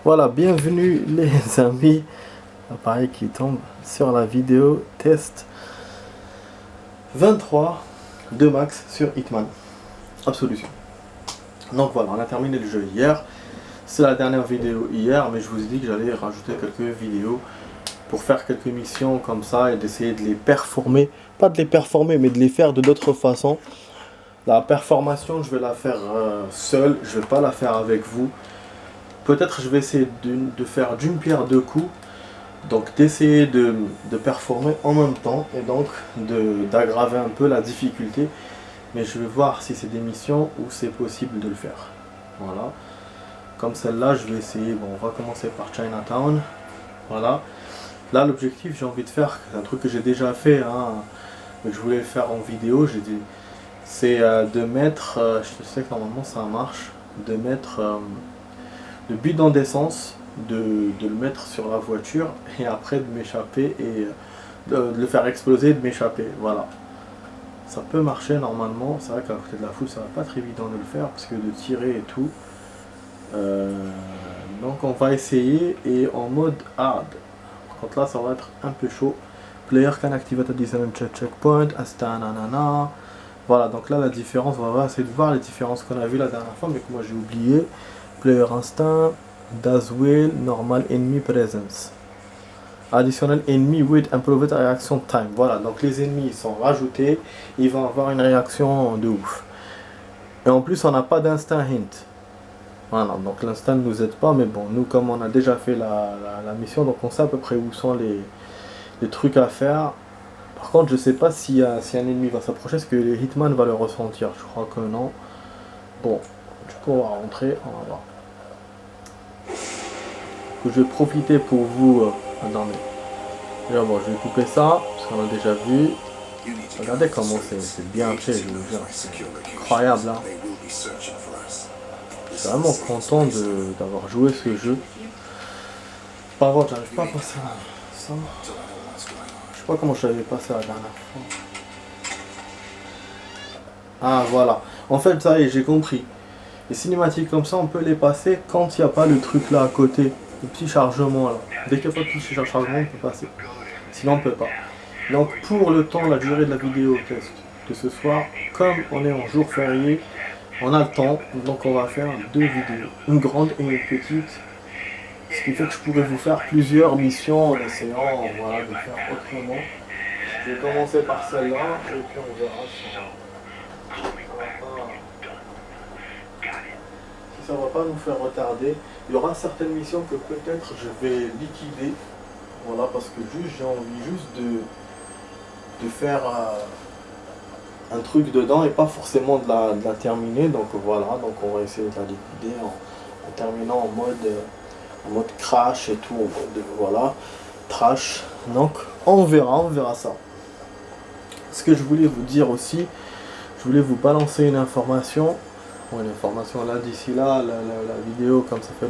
Voilà, bienvenue les amis. Appareil qui tombe sur la vidéo test 23 de Max sur Hitman Absolution. Donc voilà, on a terminé le jeu hier. C'est la dernière vidéo hier, mais je vous ai dit que j'allais rajouter quelques vidéos pour faire quelques missions comme ça et d'essayer de les performer. Pas de les performer, mais de les faire de d'autres façons. La performation, je vais la faire seule, je vais pas la faire avec vous. Peut-être je vais essayer de faire d'une pierre deux coups, donc d'essayer de performer en même temps et donc d'aggraver un peu la difficulté. Mais je vais voir si c'est des missions où c'est possible de le faire. Voilà. Comme celle-là, je vais essayer. Bon, on va commencer par Chinatown. Voilà. Là, l'objectif, j'ai envie de faire, c'est un truc que j'ai déjà fait, hein, mais que je voulais le faire en vidéo. J'ai dit, c'est de mettre, je sais que normalement ça marche, de mettre le bidon d'essence, de le mettre sur la voiture et après de m'échapper et de le faire exploser et de m'échapper. Voilà. Ça peut marcher normalement. C'est vrai qu'à côté de la foule, ça va pas être évident de le faire parce que de tirer et tout. Donc on va essayer et en mode hard. Par contre là, ça va être un peu chaud. Player can activate a different checkpoint, asta nanana. Voilà, donc là la différence, on va essayer de voir les différences qu'on a vues la dernière fois, mais que moi j'ai oublié. Player instinct, does will, normal enemy presence. Additional enemy with improved reaction time. Voilà, donc les ennemis sont rajoutés, ils vont avoir une réaction de ouf. Et en plus, on n'a pas d'instinct hint. Voilà, donc l'instinct ne nous aide pas, mais bon, nous, comme on a déjà fait la mission, donc on sait à peu près où sont les trucs à faire. Par contre, je sais pas si un ennemi va s'approcher, est-ce que le Hitman va le ressentir? Je crois que non. Bon, du coup, on va rentrer, on va voir. Je vais profiter pour vous. Attendez. Déjà, bon, je vais couper ça, parce qu'on a déjà vu. Regardez comment c'est bien fait, je vous jure. C'est incroyable, hein. Je suis vraiment content d'avoir joué ce jeu. Par contre, j'arrive pas à passer à ça. Je sais pas comment je l'avais passé la dernière fois. Ah, voilà. En fait, ça y est, j'ai compris. Les cinématiques comme ça, on peut les passer quand il n'y a pas le truc là à côté. Le petit chargement là. Dès qu'il n'y a pas de petit chargement, on peut passer. Sinon, on peut pas. Donc, pour le temps, la durée de la vidéo test de ce soir, comme on est en jour férié, on a le temps. Donc, on va faire deux vidéos. Une grande et une petite. Ce qui fait que je pourrais vous faire plusieurs missions en essayant voilà, de faire autrement. Je vais commencer par celle-là et puis on verra si ça va pas nous faire retarder. Il y aura certaines missions que peut-être je vais liquider. Voilà, parce que juste j'ai envie juste de faire un truc dedans et pas forcément de la terminer. Donc voilà, donc on va essayer de la liquider en terminant en mode crash et tout, en mode voilà, trash. Donc on verra ça. Ce que je voulais vous dire aussi, je voulais vous balancer une information. Bon, une information là d'ici là, la vidéo comme ça fait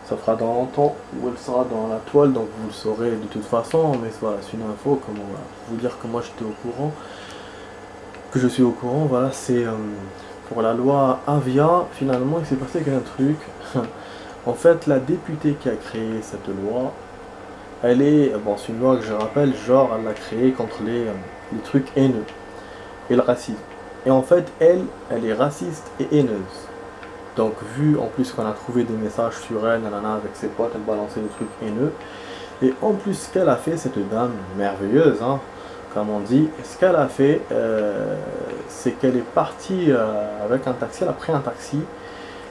ça fera dans longtemps où elle sera dans la toile, donc vous le saurez de toute façon. Mais voilà, c'est une info, comment vous dire que moi j'étais au courant, que je suis au courant. Voilà, c'est pour la loi Avia. Finalement, il s'est passé qu'un truc. En fait, la députée qui a créé cette loi, elle est, bon, c'est une loi que je rappelle, genre elle l'a créée contre les trucs haineux et le racisme. Et en fait, elle est raciste et haineuse. Donc, vu en plus qu'on a trouvé des messages sur elle, nanana, avec ses potes, elle balançait des trucs haineux. Et en plus, ce qu'elle a fait, cette dame merveilleuse, hein, comme on dit, ce qu'elle a fait, c'est qu'elle est partie avec un taxi, elle a pris un taxi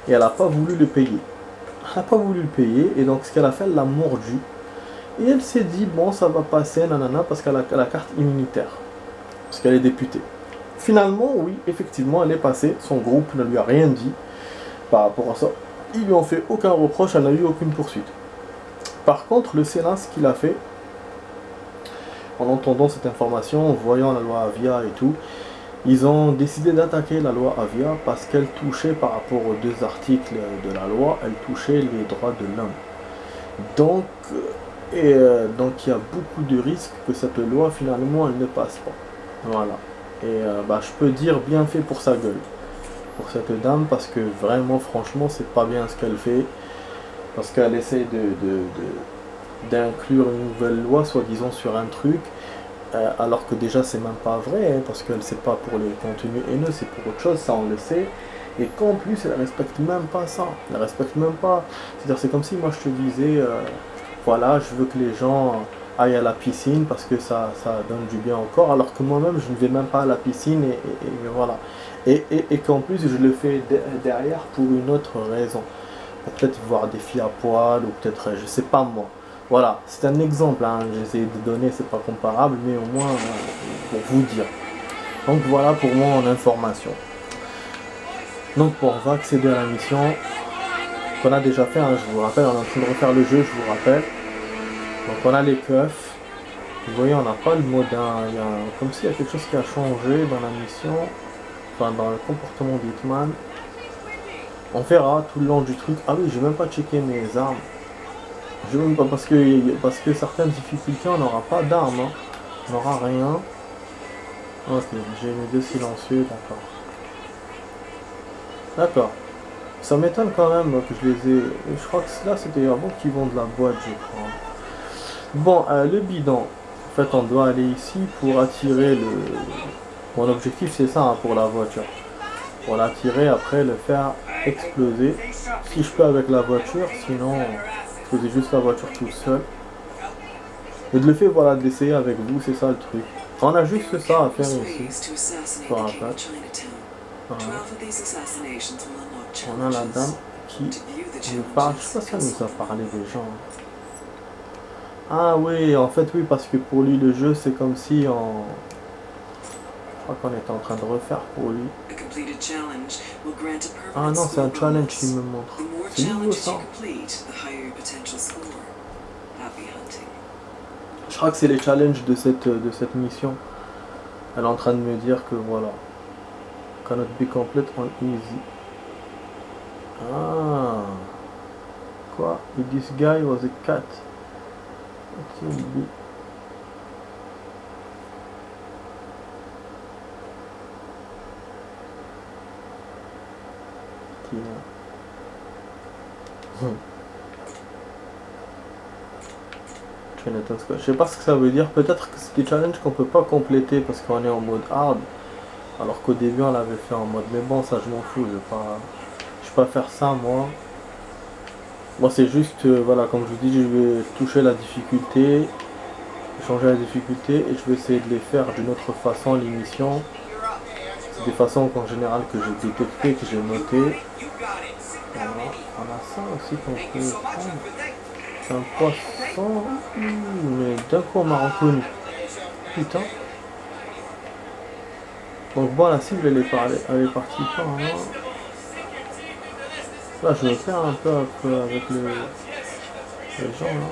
et elle n'a pas voulu le payer. Elle n'a pas voulu le payer et donc ce qu'elle a fait, elle l'a mordu. Et elle s'est dit, bon, ça va passer, nanana, parce qu'elle a la carte immunitaire. Parce qu'elle est députée. Finalement, oui, effectivement, elle est passée. Son groupe ne lui a rien dit par rapport à ça. Ils lui ont fait aucun reproche, elle n'a eu aucune poursuite. Par contre, le Sénat, ce qu'il a fait, en entendant cette information, en voyant la loi Avia et tout, ils ont décidé d'attaquer la loi Avia parce qu'elle touchait, par rapport aux deux articles de la loi, elle touchait les droits de l'homme. Donc, donc il y a beaucoup de risques que cette loi, finalement, elle ne passe pas. Voilà. Et je peux dire bien fait pour sa gueule, pour cette dame, parce que vraiment, franchement, c'est pas bien ce qu'elle fait. Parce qu'elle essaie d'inclure une nouvelle loi, soi-disant, sur un truc, alors que déjà c'est même pas vrai, hein, parce qu'elle c'est pas pour les contenus haineux, c'est pour autre chose, ça on le sait. Et qu'en plus elle respecte même pas ça, elle respecte même pas. C'est-à-dire c'est comme si moi je te disais, voilà, je veux que les gens aillent à la piscine parce que ça donne du bien au corps, alors que moi-même je ne vais même pas à la piscine et voilà. Et qu'en plus je le fais derrière pour une autre raison. Peut-être voir des filles à poil ou peut-être, je sais pas moi. Voilà, c'est un exemple, hein. J'essaie de donner, c'est pas comparable, mais au moins pour vous dire. Donc voilà pour moi en information. Donc on va accéder à la mission qu'on a déjà fait, hein, je vous rappelle, on est en train de refaire le jeu, je vous rappelle. Donc on a les keufs. Vous voyez, on n'a pas le mode, hein, comme s'il y a quelque chose qui a changé dans la mission, enfin dans le comportement d'Hitman. On verra tout le long du truc. Ah oui, j'ai même pas checké mes armes. Je même pas parce que certaines difficultés on n'aura pas d'armes, hein. On n'aura rien. Ok, j'ai mis 2 silencieux, d'accord. D'accord. Ça m'étonne quand même que je les ai. Je crois que là c'était avant qu'ils vendent la boîte, je crois. Bon, le bidon. En fait, on doit aller ici pour attirer le. Mon objectif c'est ça, hein, pour la voiture. Pour l'attirer, après le faire exploser. Si je peux avec la voiture, sinon je faisais juste la voiture tout seul. Mais de le fait, voilà, d'essayer avec vous, c'est ça le truc. On a juste ça à faire ici. Je me rappelle. Voilà. On a la dame qui nous parle. Je sais pas si elle nous a parlé des gens. Ah oui, en fait oui, parce que pour lui le jeu c'est comme si on... Je crois qu'on était en train de refaire pour lui. Ah non, c'est un challenge qu'il me montre. C'est nouveau ça. Je crois que c'est les challenges de cette mission. Elle est en train de me dire que voilà. Cannot be complete on easy. Ah. Quoi? If this guy was a cat. What will be? Je sais pas ce que ça veut dire. Peut-être que c'est des challenges qu'on peut pas compléter parce qu'on est en mode hard. Alors qu'au début on l'avait fait en mode. Mais bon, ça je m'en fous. Je vais pas faire ça moi. Moi c'est juste, voilà, comme je vous dis, je vais toucher la difficulté, changer la difficulté et je vais essayer de les faire d'une autre façon, les missions. C'est des façons qu'en général que j'ai détectées, que j'ai notées. Voilà. On a ça aussi qu'on peut prendre. C'est un poisson. Mais d'un coup on m'a reconnu. Putain. Donc bon, la cible elle est partie par là. Là je vais faire un peu avec les gens là.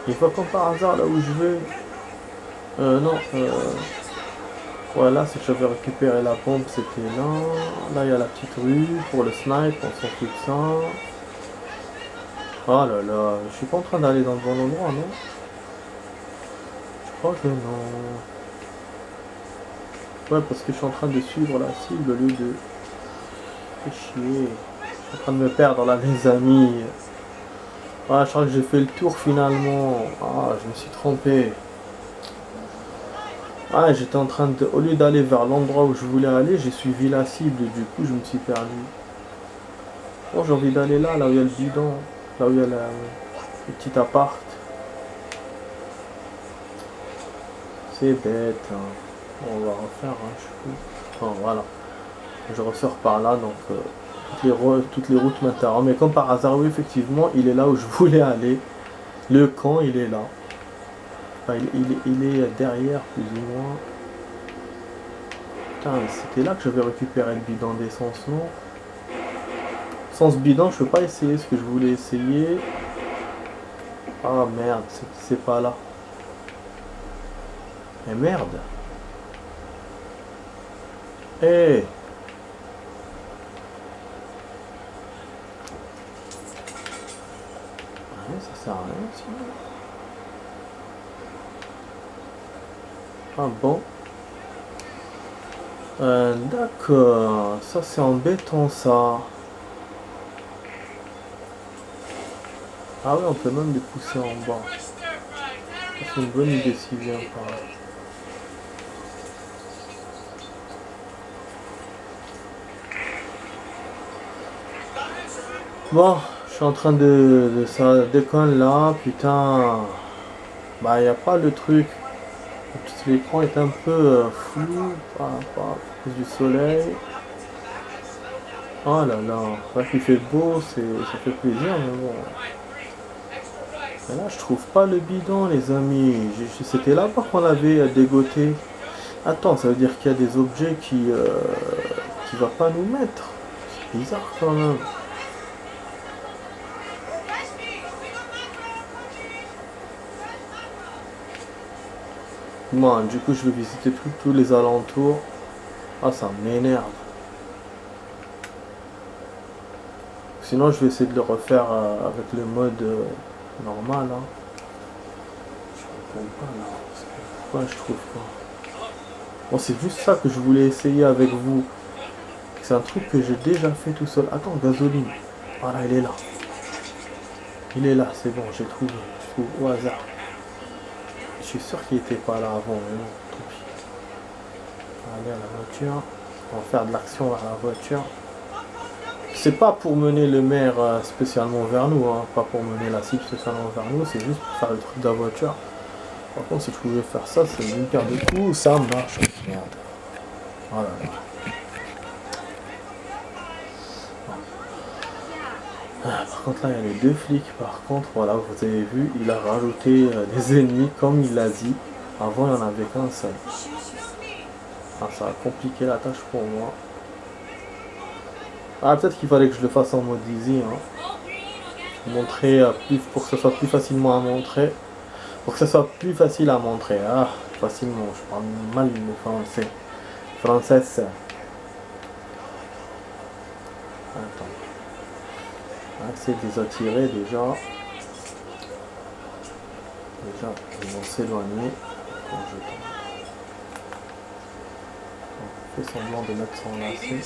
Une fois comme par hasard là où je vais. Non, voilà, si j'avais récupéré la pompe, c'était là. Là, il y a la petite rue pour le snipe, on s'en fout de ça. Oh là là, je suis pas en train d'aller dans le bon endroit, non? Je crois que non. Ouais, parce que je suis en train de suivre la cible au lieu de... Fais chier. Je suis en train de me perdre là, les amis. Ah, je crois que j'ai fait le tour finalement. Ah, je me suis trompé. Ah, j'étais en train de... Au lieu d'aller vers l'endroit où je voulais aller, j'ai suivi la cible. Du coup, je me suis perdu. Bon, j'ai envie d'aller là où il y a le bidon. Là où il y a le petit appart. C'est bête. Hein. Bon, on va refaire. Hein, je suis fou. Enfin, voilà. Je ressors par là, donc... toutes les routes m'interrompent. Mais comme par hasard, oui, effectivement, il est là où je voulais aller. Le camp, il est là. Enfin, il est derrière, plus ou moins. Putain, c'était là que je vais récupérer le bidon d'essence, non? Sans ce bidon, je peux pas essayer ce que je voulais essayer. Ah merde, c'est pas là. Mais merde. Eh hey. Ça sert à rien, sinon. Ah bon. D'accord, ça c'est embêtant ça. Ah oui, on peut même les pousser en bas. C'est une bonne idée s'il vient par là. Bon, je suis en train de ça déconne là, putain. Bah, y a pas le truc. L'écran est un peu flou à cause du soleil. Oh là là, là qu'il fait beau, ça fait plaisir, mais bon. Mais là, je trouve pas le bidon, les amis. C'était là-bas qu'on l'avait dégoté. Attends, ça veut dire qu'il y a des objets qui va pas nous mettre. C'est bizarre quand même. Bon, du coup, je vais visiter tous les alentours. Ah, ça m'énerve. Sinon, je vais essayer de le refaire avec le mode normal. Hein. Je comprends pas là. Pourquoi je trouve pas. Bon, c'est juste ça que je voulais essayer avec vous. C'est un truc que j'ai déjà fait tout seul. Attends, gasoline. Voilà, il est là. Il est là, c'est bon, j'ai trouvé. Je trouve au hasard. Je suis sûr qu'il était pas là avant, mais bon, tant pis. Allez à la voiture. On va faire de l'action à la voiture. C'est pas pour mener le maire spécialement vers nous, hein. Pas pour mener la cible spécialement vers nous, c'est juste pour faire le truc de la voiture. Par contre, si je pouvais faire ça, c'est une paire de coups, ça marche. Merde. Voilà. Par contre, là, il y a les deux flics. Par contre, voilà, vous avez vu, il a rajouté des ennemis, comme il l'a dit. Avant, il n'y en avait qu'un seul. Ah, ça a compliqué la tâche pour moi. Ah, peut-être qu'il fallait que je le fasse en mode easy. Hein. Montrer pour que ce soit plus facilement à montrer. Pour que ce soit plus facile à montrer. Ah, facilement, je parle mal le français. Française. Attends. On va essayer de les attirer déjà. Déjà, ils vont s'éloigner. On fait semblant de mettre son lacet.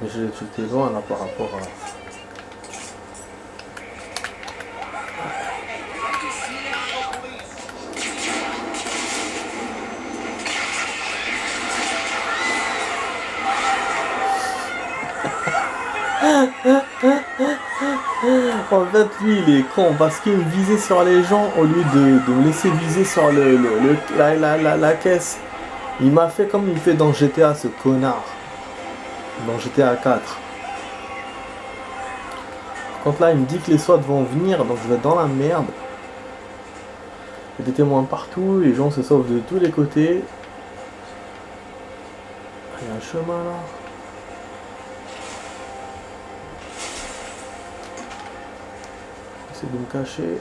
Mais j'étais loin là par rapport à... En fait, lui, il est con parce qu'il me visait sur les gens au lieu de me laisser viser sur la caisse. Il m'a fait comme il fait dans GTA, ce connard. Dans GTA 4. Quand là, il me dit que les SWAT vont venir, donc je vais être dans la merde. Il y a des témoins partout, les gens se sauvent de tous les côtés. Il y a un chemin là. J'essaie de me cacher.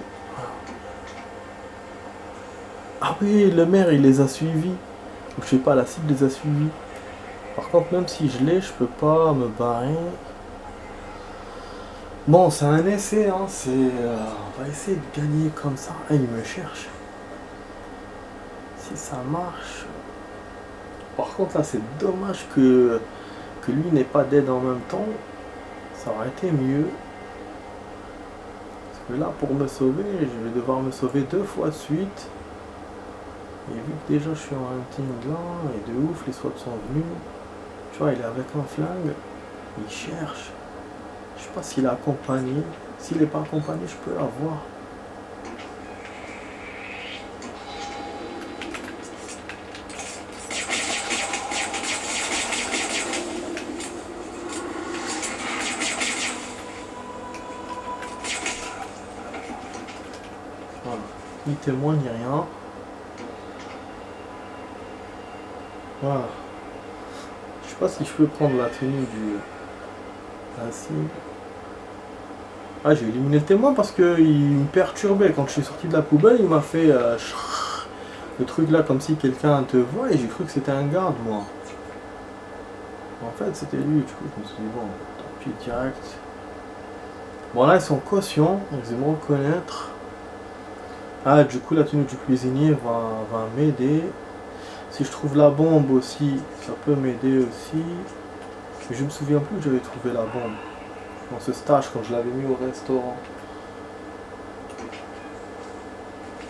Ah oui, le maire il les a suivis. Je sais pas, la cible les a suivis. Par contre, même si je l'ai, je peux pas me barrer. Bon, c'est un essai, hein. On va essayer de gagner comme ça. Ah, il me cherche. Si ça marche. Par contre, là, c'est dommage que lui n'ait pas d'aide en même temps. Ça aurait été mieux. Parce que là, pour me sauver, je vais devoir me sauver 2 fois de suite. Et vu que déjà je suis en hunting là, et de ouf, les SWAT sont venus. Tu vois, il est avec un flingue. Il cherche. Je sais pas s'il est accompagné. S'il n'est pas accompagné, je peux l'avoir. Voilà. Ni témoin, ni rien. Voilà. Je sais pas si je peux prendre la tenue du... la cible. Ah, j'ai éliminé le témoin parce qu'il me perturbait. Quand je suis sorti de la poubelle, il m'a fait le truc là comme si quelqu'un te voit et j'ai cru que c'était un garde, moi. En fait, c'était lui. Du coup, je me suis dit, bon, tant pis, direct. Bon là ils sont cautions, ils vont reconnaître. Ah du coup la tenue du cuisinier va m'aider. Si je trouve la bombe aussi, ça peut m'aider aussi. Mais je me souviens plus que j'avais trouvé la bombe dans ce stage quand je l'avais mis au restaurant.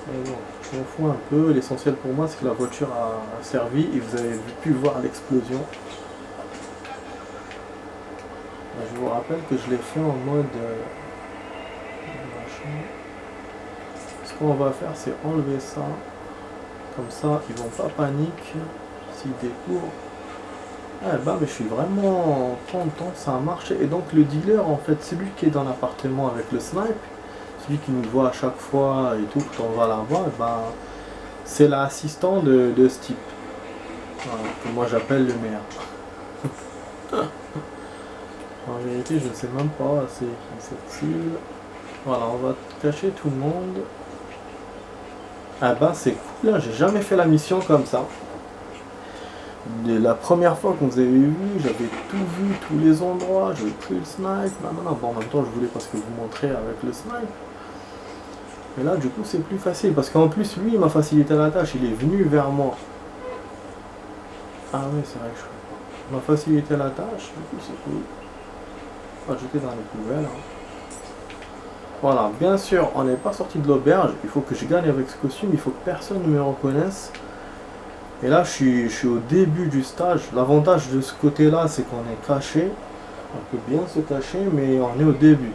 Mais bon, je m'en fous un peu. L'essentiel pour moi c'est que la voiture a servi et vous avez pu voir l'explosion. Je vous rappelle que je l'ai fait en mode machin. Ce qu'on va faire c'est enlever ça. Comme ça ils vont pas paniquer s'ils découvrent. Ah bah mais je suis vraiment content, ça a marché. Et donc le dealer en fait, celui qui est dans l'appartement avec le snipe, celui qui nous voit à chaque fois et tout quand on va là-bas, bah, c'est l'assistant de ce type. Voilà, que moi j'appelle le maire. En vérité je ne sais même pas c'est qui cette cible. Voilà, on va cacher tout le monde. Ah bah c'est cool, là j'ai jamais fait la mission comme ça. La première fois que vous avez vu, j'avais tout vu, tous les endroits, j'avais pris le snipe, bon, en même temps je voulais parce que vous montrer avec le snipe. Mais là du coup c'est plus facile, parce qu'en plus lui il m'a facilité la tâche, il est venu vers moi. Ah oui c'est vrai que je peux pas. Il m'a facilité la tâche, du coup c'est cool. On va jeter dans les poubelles. Voilà, bien sûr on n'est pas sorti de l'auberge, il faut que je gagne avec ce costume, il faut que personne ne me reconnaisse. Et là, je suis au début du stage. L'avantage de ce côté-là, c'est qu'on est caché. On peut bien se cacher, mais on est au début.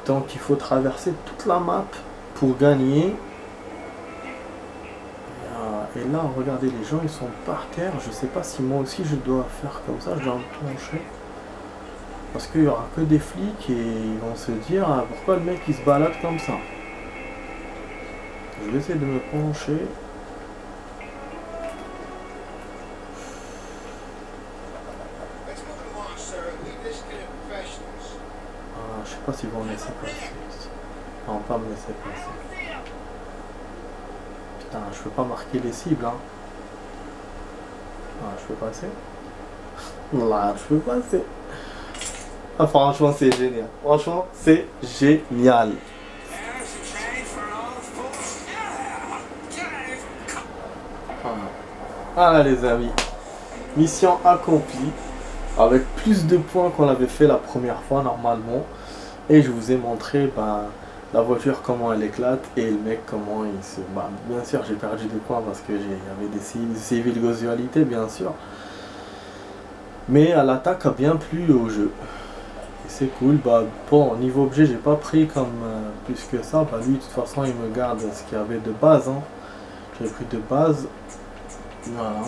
Donc, il faut traverser toute la map pour gagner. Et là, regardez, les gens, ils sont par terre. Je sais pas si moi aussi, je dois faire comme ça. Je dois me pencher. Parce qu'il n'y aura que des flics et ils vont se dire ah, pourquoi le mec, il se balade comme ça. Je vais essayer de me pencher. Je sais pas s'ils vont me laisser passer. Non, pas me laisser passer. Putain, je peux pas marquer les cibles, hein. Ah, je peux passer. Là, je peux passer. Ah, franchement, c'est génial. Franchement, c'est génial. Voilà, les amis. Mission accomplie. Avec plus de points qu'on avait fait la première fois, normalement. Et je vous ai montré la voiture comment elle éclate et le mec comment il se bat. Bien sûr j'ai perdu des points parce que j'avais des civils visualités bien sûr. Mais l'attaque a bien plu au jeu. Et c'est cool. Bon niveau objet j'ai pas pris comme plus que ça. Lui de toute façon il me garde ce qu'il y avait de base. Hein. J'avais pris de base. Voilà.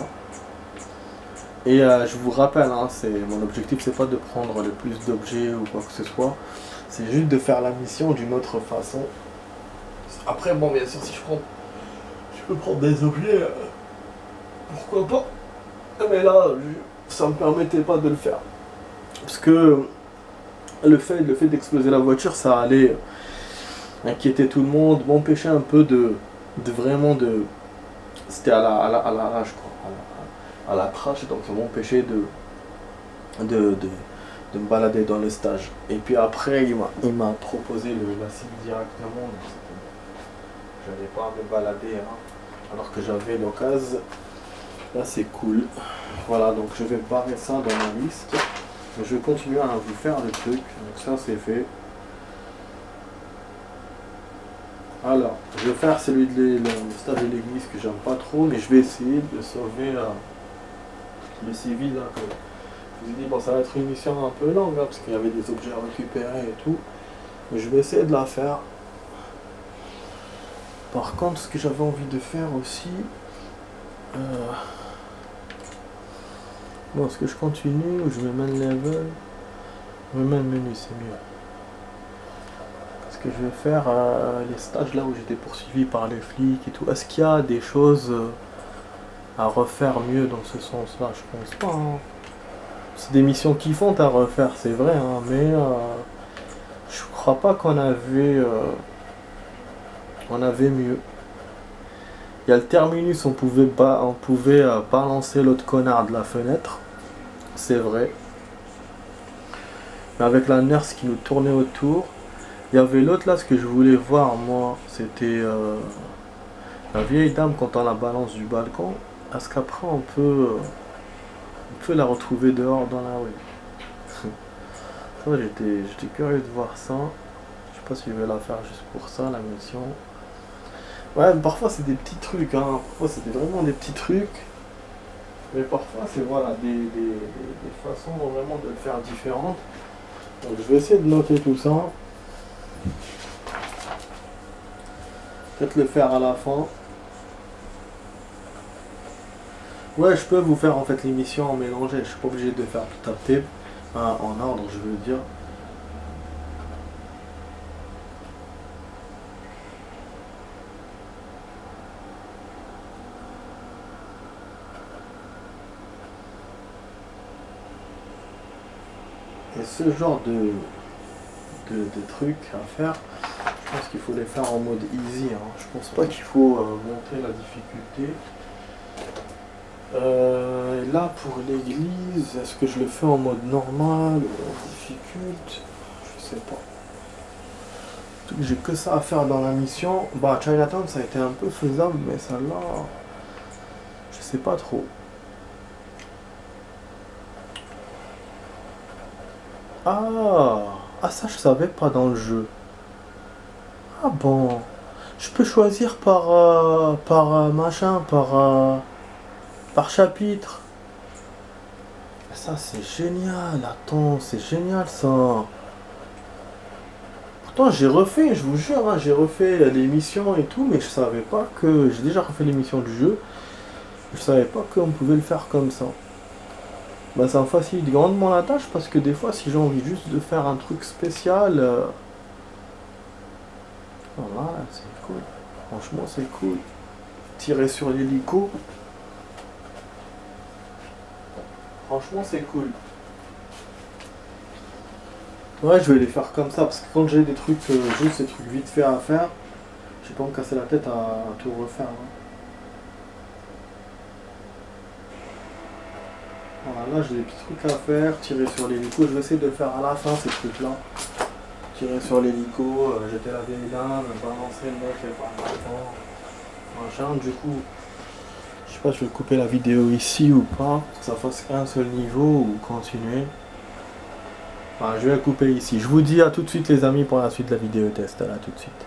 Et je vous rappelle, hein, mon objectif c'est pas de prendre le plus d'objets ou quoi que ce soit. C'est juste de faire la mission d'une autre façon. Après, bon, bien sûr, si je peux prendre des objets, pourquoi pas. Mais là, ça me permettait pas de le faire. Parce que le fait d'exploser la voiture, ça allait inquiéter tout le monde, m'empêcher un peu vraiment de... C'était à la rage, quoi. À la trash, donc ça m'empêchait de me balader dans le stage. Et puis après, il m'a proposé la cible directement. Je n'avais pas à me balader, hein, alors que j'avais l'occasion. Là, c'est cool. Voilà, donc je vais barrer ça dans ma liste. Je vais continuer à vous faire le truc. Donc ça, c'est fait. Alors, je vais faire celui de le stage de l'église que j'aime pas trop, mais je vais essayer de sauver le civil. Là, je vous ai dit, bon, ça va être une mission un peu longue, hein, parce qu'il y avait des objets à récupérer et tout. Mais je vais essayer de la faire. Par contre, ce que j'avais envie de faire aussi... Bon, est-ce que je continue ou je me mets le level? Je me mets le menu, c'est mieux. Parce que je vais faire les stages là où j'étais poursuivi par les flics et tout. Est-ce qu'il y a des choses à refaire mieux dans ce sens-là? Je pense pas. Hein. C'est des missions kiffantes à refaire, c'est vrai, hein, mais je crois pas qu'on avait mieux. Il y a le terminus, on pouvait balancer l'autre connard de la fenêtre, c'est vrai. mais avec la nurse qui nous tournait autour. Il y avait l'autre là, ce que je voulais voir moi, c'était la vieille dame quand on la balance du balcon. Est-ce qu'après on peut la retrouver dehors dans la rue? Ça, j'étais curieux de voir ça. Je sais pas si je vais la faire juste pour ça, la mission. Ouais, mais parfois c'est des petits trucs, hein. Parfois c'est vraiment des petits trucs. Mais parfois c'est voilà, des façons vraiment de le faire différentes. Donc je vais essayer de noter tout ça. Peut-être le faire à la fin. Ouais, je peux vous faire en fait l'émission en mélangé. Je suis pas obligé de faire tout à tape en ordre, je veux dire. Et ce genre de trucs à faire, je pense qu'il faut les faire en mode easy. Hein. Je pense pas qu'il faut monter la difficulté. Et là pour l'église, est-ce que je le fais en mode normal ou en difficulté? Je sais pas. J'ai que ça à faire dans la mission. Bah Chinatown ça a été un peu faisable, mais celle-là, je sais pas trop. Ah ça je savais pas dans le jeu. Ah bon, je peux choisir par chapitre. Ça c'est génial, attends, c'est génial ça. Pourtant j'ai refait, je vous jure, hein, j'ai refait les missions et tout, mais je savais pas que... J'ai déjà refait les missions du jeu. Je savais pas qu'on pouvait le faire comme ça. Bah ça me facilite grandement la tâche parce que des fois si j'ai envie juste de faire un truc spécial... Voilà, c'est cool. Franchement c'est cool. Tirer sur l'hélico. Franchement c'est cool. Ouais, je vais les faire comme ça parce que quand j'ai des trucs, juste des trucs vite fait à faire, je vais pas me casser la tête à tout refaire. Hein. Voilà, là j'ai des petits trucs à faire, tirer sur l'hélico, je vais essayer de le faire à la fin ces trucs là. Tirer sur l'hélico, jeter la vieille dame, balancer le mec par l'enfant, machin, du coup, je sais pas si je vais couper la vidéo ici ou pas, pour que ça fasse un seul niveau ou continuer. Enfin, je vais la couper ici. Je vous dis à tout de suite les amis pour la suite de la vidéo test, à tout de suite.